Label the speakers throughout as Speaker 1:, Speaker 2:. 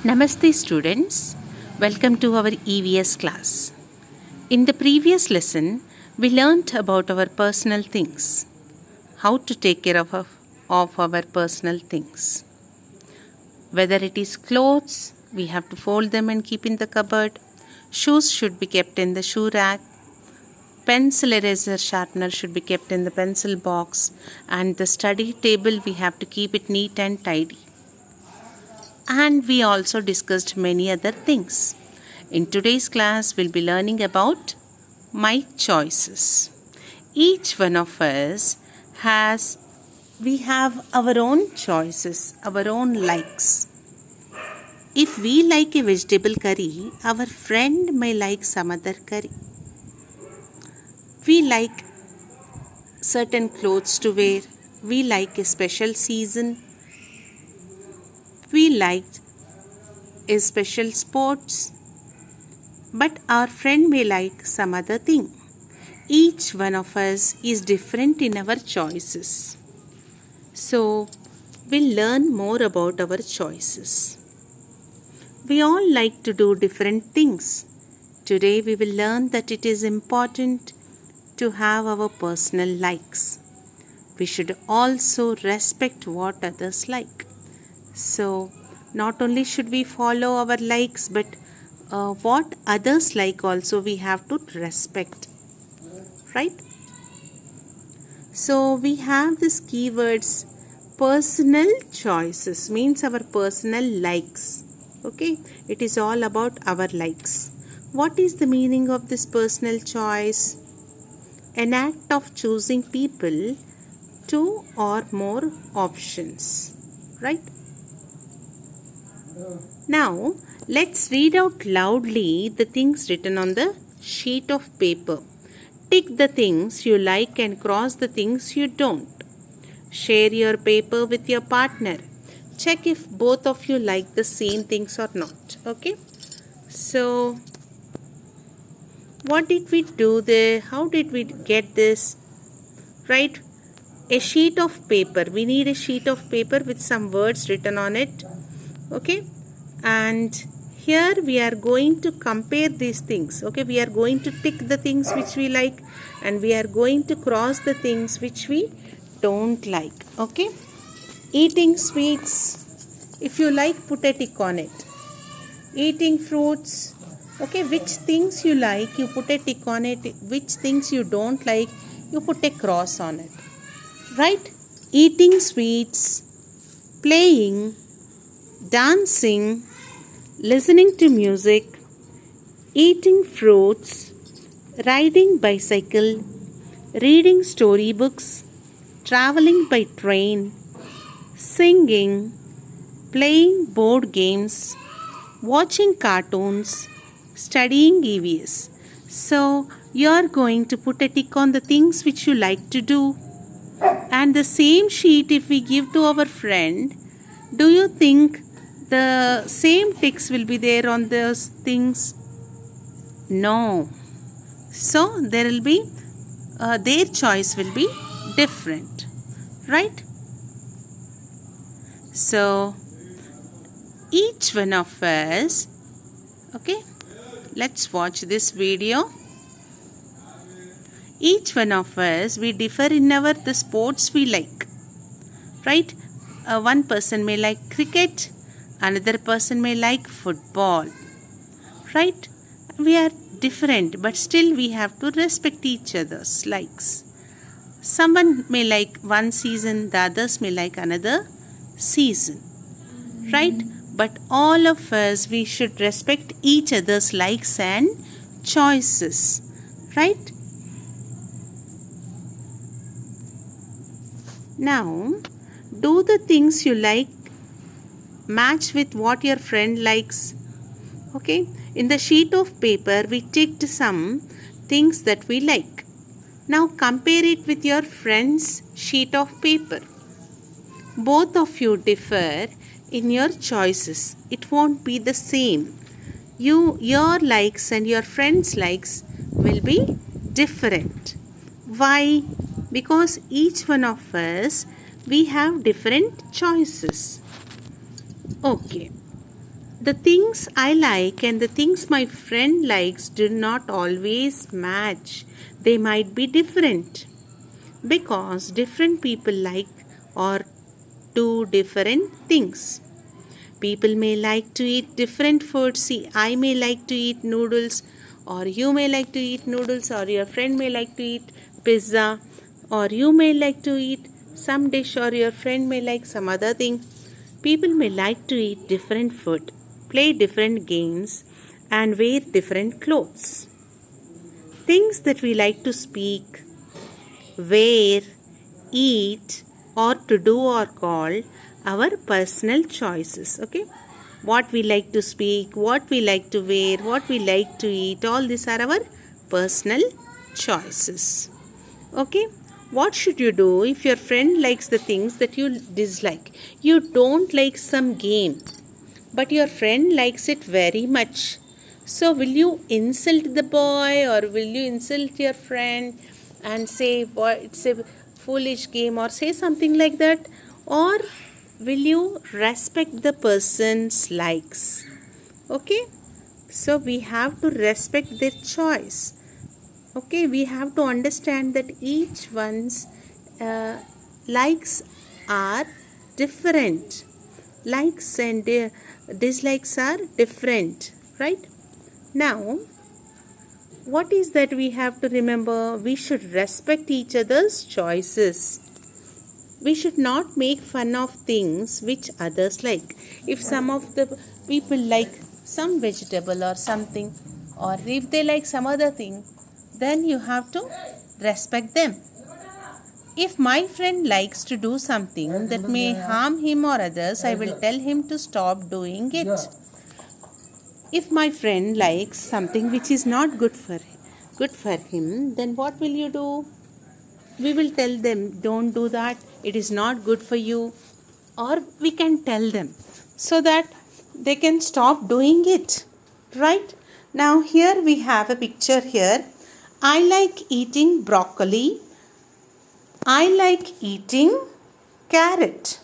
Speaker 1: Namaste students, welcome to our EVS class. In the previous lesson, we learnt about our personal things, how to take care of our personal things. Whether it is clothes, we have to fold them and keep in the cupboard. Shoes should be kept in the shoe rack. Pencil, eraser, sharpener should be kept in the pencil box. And the study table, we have to keep it neat and tidy. And we also discussed many other things. In today's class, we'll be learning about my choices. Each one of us we have our own choices, our own likes. If we like a vegetable curry, our friend may like some other curry. We like certain clothes to wear. We like a special season. We liked a special sports, but our friend may like some other thing. Each one of us is different in our choices. So, we'll learn more about our choices. We all like to do different things. Today we will learn that it is important to have our personal likes. We should also respect what others like. So, not only should we follow our likes, but what others like also we have to respect. Right? So, we have these keywords. Personal choices means our personal likes. Okay? It is all about our likes. What is the meaning of this personal choice? An act of choosing people, two or more options. Right? Now, let's read out loudly the things written on the sheet of paper. Tick the things you like and cross the things you don't. Share your paper with your partner. Check if both of you like the same things or not. Okay? So, what did we do there? How did we get this? Right? A sheet of paper. We need a sheet of paper with some words written on it. Okay, and here we are going to compare these things. Okay, we are going to tick the things which we like and we are going to cross the things which we don't like. Okay, eating sweets, if you like, put a tick on it. Eating fruits, okay, which things you like, you put a tick on it. Which things you don't like, you put a cross on it. Right? Eating sweets, playing, dancing, listening to music, eating fruits, riding bicycle, reading storybooks, traveling by train, singing, playing board games, watching cartoons, studying EVS. So, you are going to put a tick on the things which you like to do. And the same sheet if we give to our friend, do you think the same ticks will be there on those things? No. So, there will be, their choice will be different. Right? So, each one of us, okay, let's watch this video. Each one of us, we differ in the sports we like. Right? One person may like cricket, another person may like football. Right? We are different, but still we have to respect each other's likes. Someone may like one season, the others may like another season. Right? But all of us, we should respect each other's likes and choices. Right? Now, do the things you like match with what your friend likes? Okay, in the sheet of paper, we ticked some things that we like. Now, compare it with your friend's sheet of paper. Both of you differ in your choices. It won't be the same. Your likes and your friend's likes will be different. Why? Because each one of us, we have different choices. Okay. The things I like and the things my friend likes do not always match. They might be different because different people like or do different things. People may like to eat different foods. See, I may like to eat noodles, or you may like to eat noodles, or your friend may like to eat pizza, or you may like to eat some dish, or your friend may like some other thing. People may like to eat different food, play different games, and wear different clothes. Things that we like to speak, wear, eat, or to do are called our personal choices. Okay, what we like to speak, what we like to wear, what we like to eat, all these are our personal choices. Okay, what should you do if your friend likes the things that you dislike? You don't like some game, but your friend likes it very much. So will you insult the boy, or will you insult your friend and say, boy, it's a foolish game, or say something like that? Or will you respect the person's likes? Okay, so we have to respect their choice. Okay, we have to understand that each one's likes are different. Likes and dislikes are different, right? Now, what is that we have to remember? We should respect each other's choices. We should not make fun of things which others like. If some of the people like some vegetable or something, or if they like some other thing, then you have to respect them. If my friend likes to do something that may harm him or others, I will tell him to stop doing it. If my friend likes something which is not good for him, then what will you do? We will tell them, don't do that, it is not good for you. Or we can tell them so that they can stop doing it. Right? Now here we have a picture here. I like eating broccoli. I like eating carrot.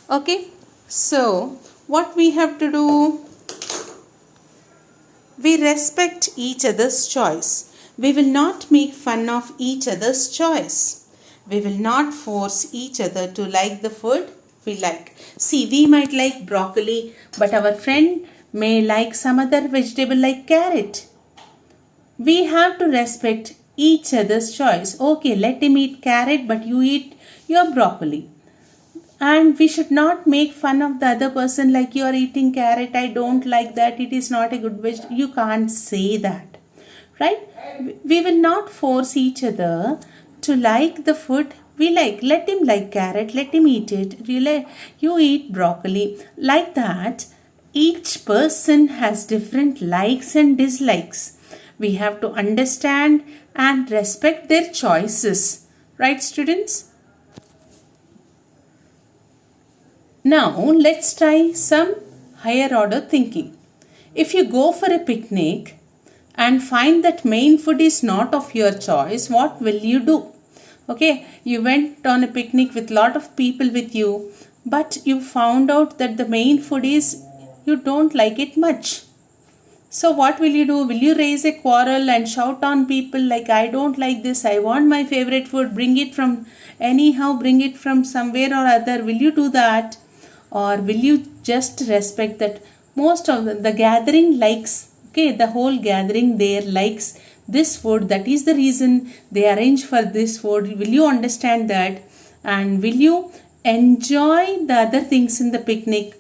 Speaker 1: Okay, so what we have to do? We respect each other's choice. We will not make fun of each other's choice. We will not force each other to like the food we like. See, we might like broccoli, but our friend may like some other vegetable like carrot. We have to respect each other's choice. Okay, let him eat carrot, but you eat your broccoli. And we should not make fun of the other person like, you are eating carrot, I don't like that, it is not a good vegetable. You can't say that, right? We will not force each other to like the food we like. Let him like carrot, let him eat it. You eat broccoli. Like that, each person has different likes and dislikes. We have to understand and respect their choices. Right, students? Now, let's try some higher order thinking. If you go for a picnic and find that main food is not of your choice, what will you do? Okay, you went on a picnic with lot of people with you, but you found out that the main food is you don't like it much. So what will you do? Will you raise a quarrel and shout on people like, I don't like this, I want my favorite food, bring it from somewhere or other? Will you do that? Or will you just respect that most of the gathering likes, okay, the whole gathering there likes this food, that is the reason they arrange for this food. Will you understand that? And will you enjoy the other things in the picnic?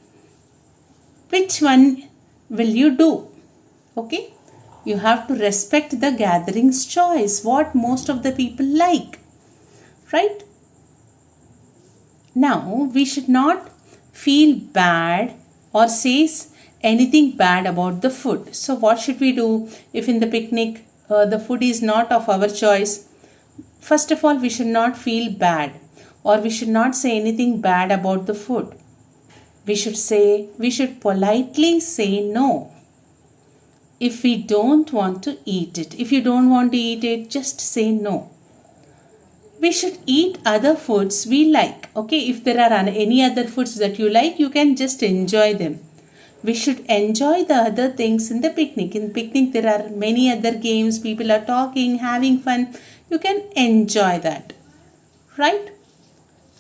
Speaker 1: Which one will you do? Okay, you have to respect the gathering's choice, what most of the people like, right? Now, we should not feel bad or say anything bad about the food. So what should we do if in the picnic the food is not of our choice? First of all, we should not feel bad, or we should not say anything bad about the food. We should politely say no. If we don't want to eat it, if you don't want to eat it, just say no. We should eat other foods we like. Okay, if there are any other foods that you like, you can just enjoy them. We should enjoy the other things in the picnic. In picnic, there are many other games. People are talking, having fun. You can enjoy that. Right?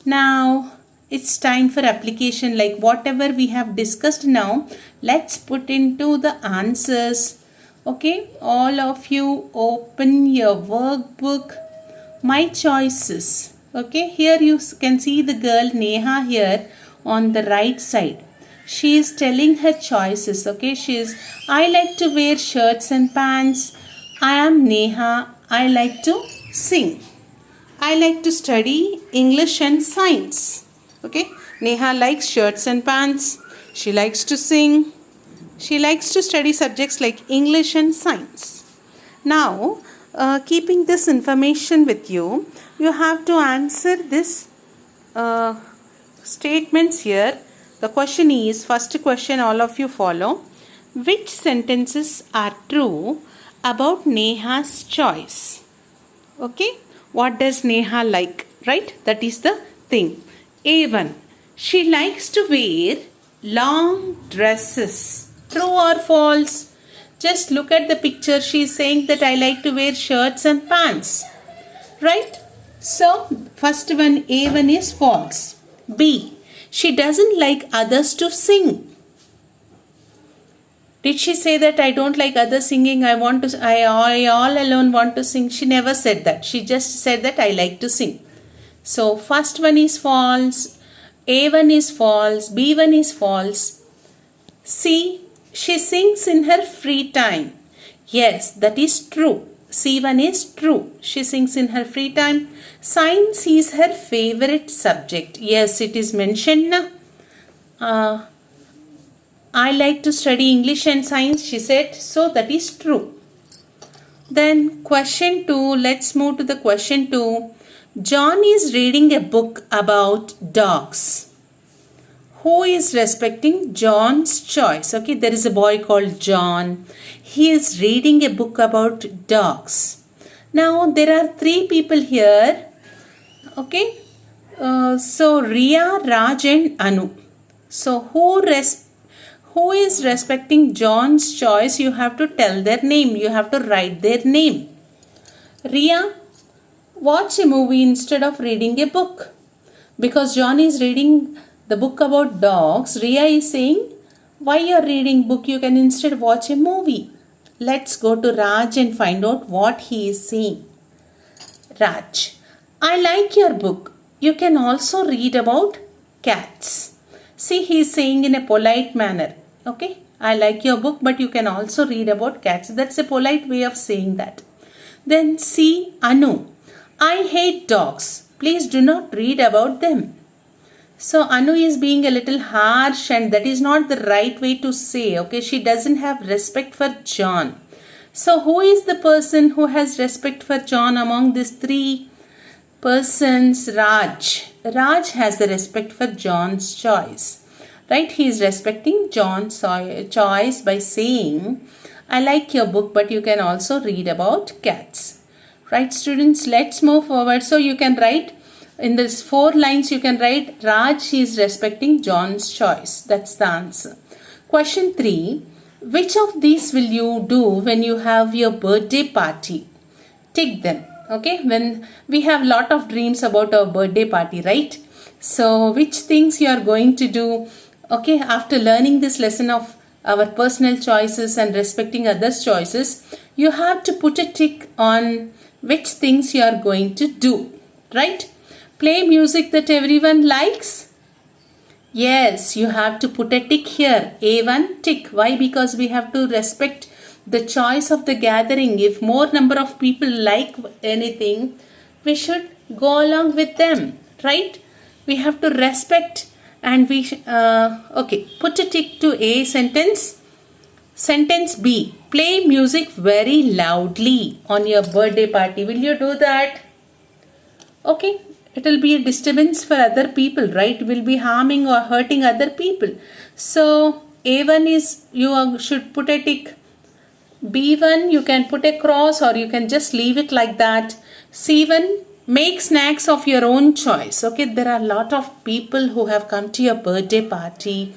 Speaker 1: Now, it's time for application. Like whatever we have discussed now, let's put into the answers. Okay? All of you open your workbook. My choices. Okay? Here you can see the girl Neha here on the right side. She is telling her choices. Okay, she is, I like to wear shirts and pants. I am Neha. I like to sing. I like to study English and science. Okay, Neha likes shirts and pants. She likes to sing. She likes to study subjects like English and science. Now, keeping this information with you, you have to answer this statements here. The question is, first question all of you follow. Which sentences are true about Neha's choice? Okay, what does Neha like? Right, that is the thing. A1, she likes to wear long dresses. True or false? Just look at the picture. She is saying that I like to wear shirts and pants. Right? So, first one, A1 is false. B, she doesn't like others to sing. Did she say that I don't like others singing? I all alone want to sing? She never said that. She just said that I like to sing. So first one is false. A1 is false. B1 is false. C, she sings in her free time. Yes, that is true. C1 is true. She sings in her free time. Science is her favorite subject. Yes, it is mentioned. I like to study English and science, she said. So that is true. Then question 2. Let's move to the question 2. John is reading a book about dogs. Who is respecting John's choice? Okay, there is a boy called John. He is reading a book about dogs. Now, there are 3 people here. Okay, so Riya, Raj and Anu. So, who is respecting John's choice? You have to tell their name. You have to write their name. Riya, watch a movie instead of reading a book. Because John is reading the book about dogs, Riya is saying, why you are reading book? You can instead watch a movie. Let's go to Raj and find out what he is saying. Raj, I like your book. You can also read about cats. See, he is saying in a polite manner. Okay, I like your book, but you can also read about cats. That's a polite way of saying that. Then see, Anu, I hate dogs. Please do not read about them. So Anu is being a little harsh, and that is not the right way to say. Okay, she doesn't have respect for John. So who is the person who has respect for John among these 3 persons? Raj. Raj has the respect for John's choice. Right? He is respecting John's choice by saying, I like your book, but you can also read about cats. Right, students? Let's move forward. So you can write in these 4 lines, you can write Raj is respecting John's choice. That's the answer. Question 3. Which of these will you do when you have your birthday party? Tick them. Okay. When we have lot of dreams about our birthday party, right? So which things you are going to do? Okay. After learning this lesson of our personal choices and respecting others' choices, you have to put a tick on which things you are going to do. Right? Play music that everyone likes? Yes, you have to put a tick here. A1 tick. Why? Because we have to respect the choice of the gathering. If more number of people like anything, we should go along with them. Right? We have to respect, and we okay, put a tick to A sentence. Sentence B. Play music very loudly on your birthday party. Will you do that? Okay. It will be a disturbance for other people, right? It will be harming or hurting other people. So, A1 is, you should put a tick. B1, you can put a cross, or you can just leave it like that. C1, make snacks of your own choice. Okay, there are a lot of people who have come to your birthday party.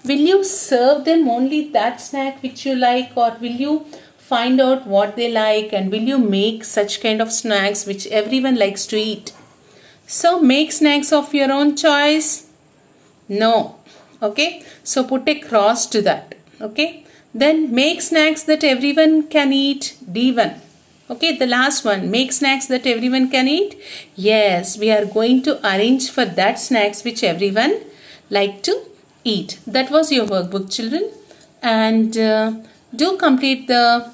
Speaker 1: Will you serve them only that snack which you like, or will you find out what they like and will you make such kind of snacks which everyone likes to eat? So make snacks of your own choice? No. Okay. So put a cross to that. Okay. Then make snacks that everyone can eat. D1. Okay, the last one, make snacks that everyone can eat. Yes, we are going to arrange for that snacks which everyone like to eat. That was your workbook, children. And do complete the,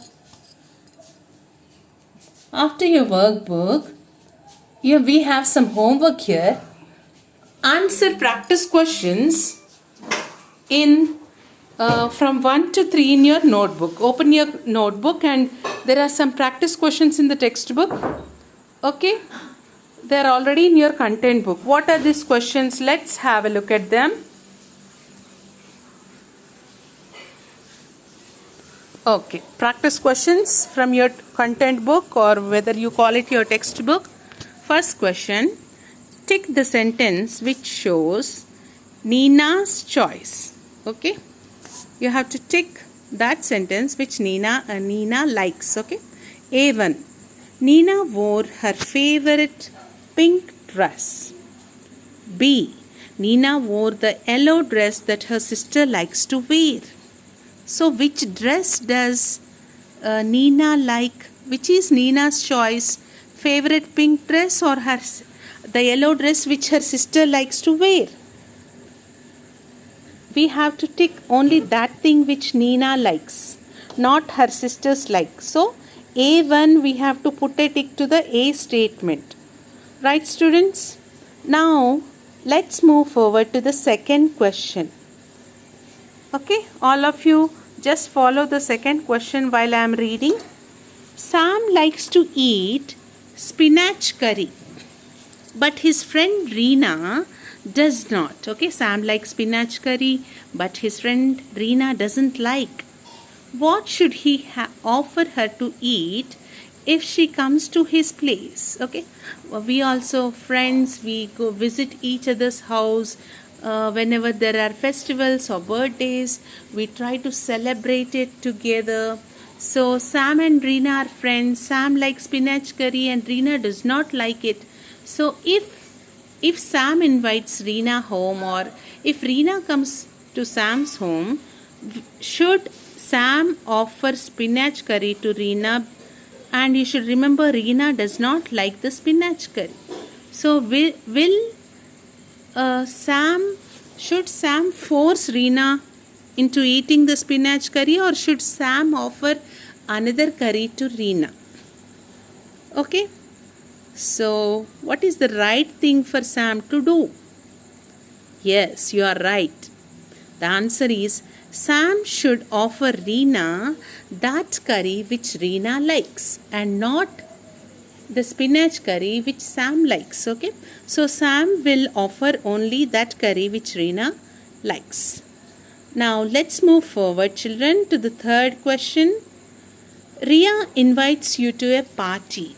Speaker 1: after your workbook, we have some homework here. Answer practice questions in from 1 to 3 in your notebook. Open your notebook and there are some practice questions in the textbook. Okay, they are already in your content book. What are these questions? Let's have a look at them. Okay, practice questions from your content book, or whether you call it your textbook. First question, tick the sentence which shows Nina's choice. Okay, you have to tick that sentence which Nina likes. Okay, A1, Nina wore her favorite pink dress. B, Nina wore the yellow dress that her sister likes to wear. So which dress does Nina like? Which is Nina's choice? Favorite pink dress or the yellow dress which her sister likes to wear? We have to tick only that thing which Nina likes, not her sister's like. So A1 we have to put a tick to the A statement. Right, students? Now let's move forward to the second question. Okay, all of you just follow the second question while I am reading. Sam likes to eat spinach curry, but his friend Reena does not. Okay, Sam likes spinach curry, but his friend Reena doesn't like. What should he offer her to eat if she comes to his place? Okay, we also friends, we go visit each other's house. Whenever there are festivals or birthdays, we try to celebrate it together. So Sam and Reena are friends. Sam likes spinach curry and Reena does not like it. So if Sam invites Reena home, or if Reena comes to Sam's home, should Sam offer spinach curry to Reena? And you should remember, Reena does not like the spinach curry. So should Sam force Reena into eating the spinach curry, or should Sam offer another curry to Reena? Okay, so what is the right thing for Sam to do? Yes, you are right. The answer is Sam should offer Reena that curry which Reena likes and not the spinach curry which Sam likes. Okay, so Sam will offer only that curry which Reena likes. Now let's move forward, children, to the third question. Ria invites you to a party.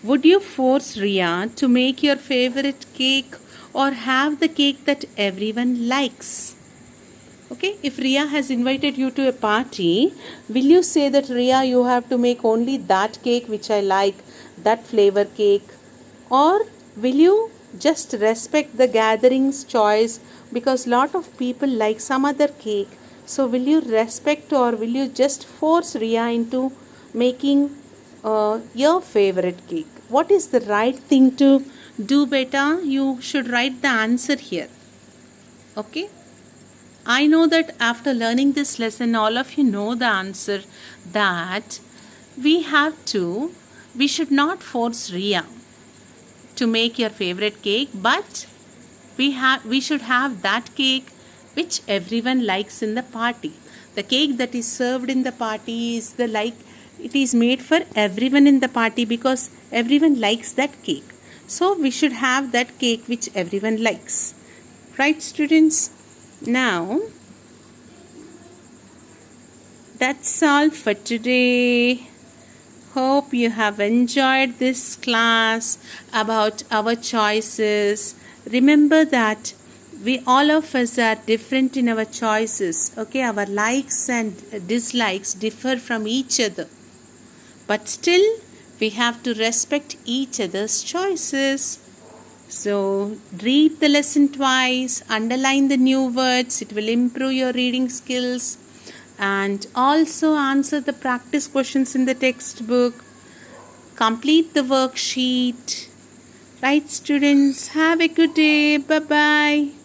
Speaker 1: Would you force Ria to make your favorite cake or have the cake that everyone likes? Okay, if Ria has invited you to a party, will you say that, Ria, you have to make only that cake which I like, that flavor cake? Or will you just respect the gathering's choice because lot of people like some other cake? So will you respect, or will you just force Ria into making your favorite cake? What is the right thing to do, beta? You should write the answer here. Okay, I know that after learning this lesson, all of you know the answer, that we should not force Ria to make your favorite cake, but we should have that cake which everyone likes in the party. The cake that is served in the party is it is made for everyone in the party because everyone likes that cake. So we should have that cake which everyone likes. Right, students? Now, that's all for today. Hope you have enjoyed this class about our choices. Remember that We all of us are different in our choices. Okay, our likes and dislikes differ from each other. But still, we have to respect each other's choices. So, read the lesson twice, underline the new words, it will improve your reading skills, and also answer the practice questions in the textbook. Complete the worksheet. Right, students? Have a good day. Bye bye.